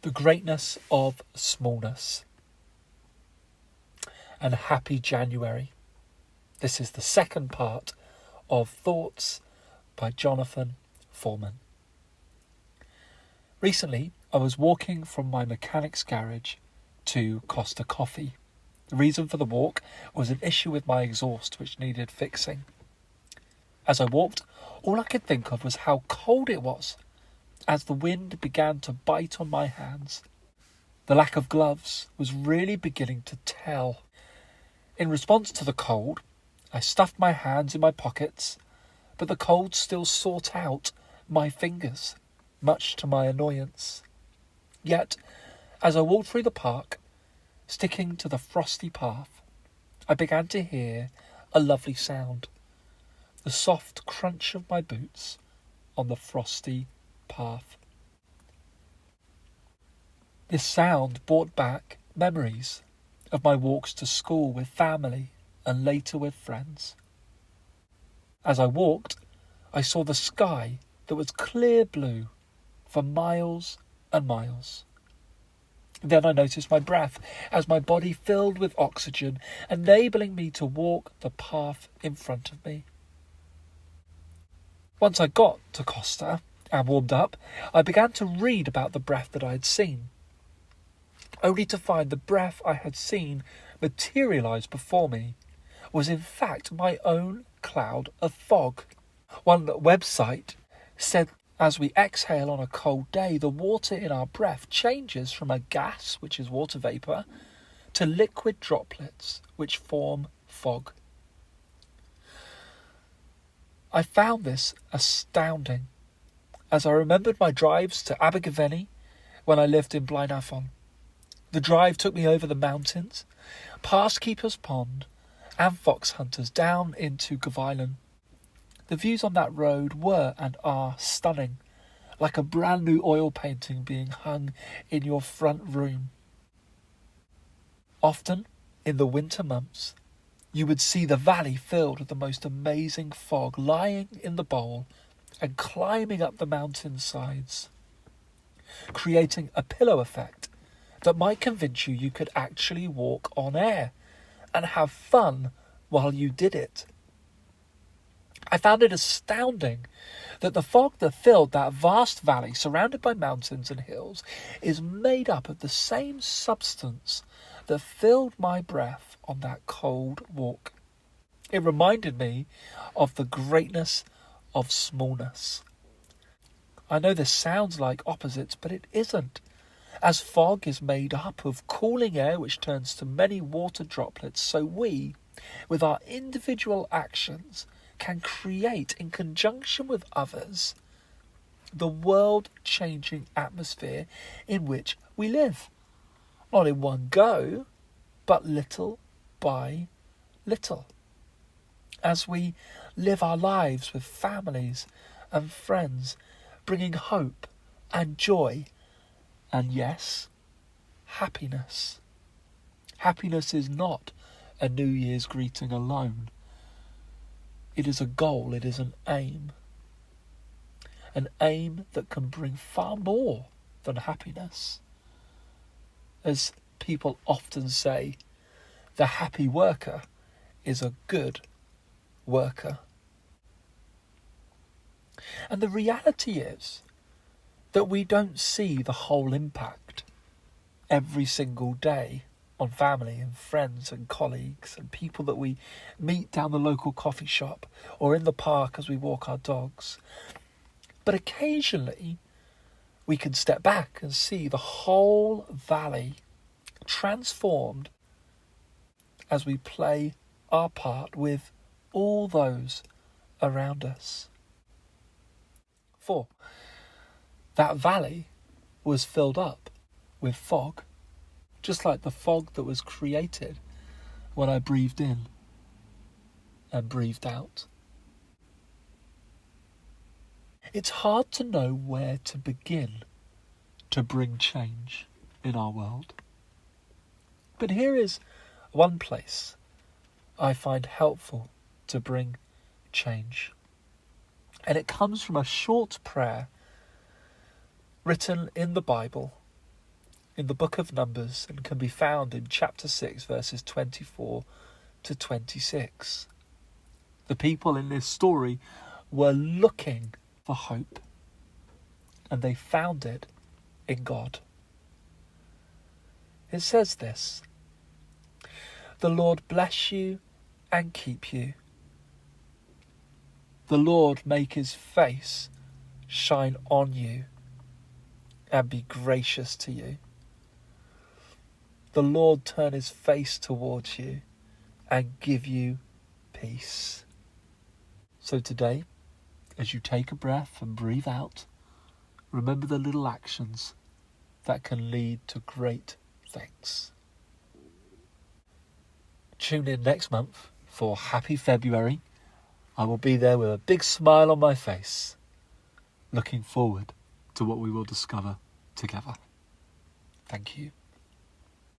The greatness of smallness. And happy January. This is the second part of Thoughts by Jonathan Foreman. Recently, I was walking from my mechanic's garage to Costa Coffee. The reason for the walk was an issue with my exhaust which needed fixing. As I walked, all I could think of was how cold it was as the wind began to bite on my hands. The lack of gloves was really beginning to tell. In response to the cold, I stuffed my hands in my pockets, but the cold still sought out my fingers, much to my annoyance. Yet, as I walked through the park, sticking to the frosty path, I began to hear a lovely sound, the soft crunch of my boots on the frosty path. This sound brought back memories of my walks to school with family and later with friends. As I walked, I saw the sky that was clear blue for miles and miles. Then I noticed my breath as my body filled with oxygen, enabling me to walk the path in front of me. Once I got to Costa and warmed up, I began to read about the breath that I had seen, only to find the breath I had seen materialise before me was in fact my own cloud of fog. One website said as we exhale on a cold day, the water in our breath changes from a gas, which is water vapour, to liquid droplets, which form fog. I found this astounding, as I remembered my drives to Abergavenny when I lived in Blaenhafon. The drive took me over the mountains, past Keeper's Pond and Fox Hunters down into Gavilan. The views on that road were and are stunning, like a brand new oil painting being hung in your front room. Often, in the winter months, you would see the valley filled with the most amazing fog lying in the bowl and climbing up the mountain sides, creating a pillow effect that might convince you could actually walk on air and have fun while you did it. I found it astounding that the fog that filled that vast valley surrounded by mountains and hills is made up of the same substance that filled my breath on that cold walk. It reminded me of the greatness of smallness. I know this sounds like opposites, but it isn't, as fog is made up of cooling air which turns to many water droplets, so we, with our individual actions, can create, in conjunction with others, the world-changing atmosphere in which we live. Not in one go, but little by little. As we live our lives with families and friends, bringing hope and joy and, yes, happiness. Happiness is not a New Year's greeting alone. It is a goal, it is an aim that can bring far more than happiness. As people often say, the happy worker is a good worker. And the reality is that we don't see the whole impact every single day on family and friends and colleagues and people that we meet down the local coffee shop or in the park as we walk our dogs. But occasionally we can step back and see the whole valley transformed as we play our part with all those around us. For that valley was filled up with fog, just like the fog that was created when I breathed in and breathed out. It's hard to know where to begin to bring change in our world. But here is one place I find helpful to bring change. And it comes from a short prayer written in the Bible in the book of Numbers and can be found in chapter 6, verses 24 to 26. The people in this story were looking for hope, and they found it in God. It says this: "The Lord bless you and keep you. The Lord make his face shine on you and be gracious to you. The Lord turn his face towards you and give you peace." So today, as you take a breath and breathe out, remember the little actions that can lead to great things. Tune in next month for Happy February. I will be there with a big smile on my face, looking forward to what we will discover together. Thank you.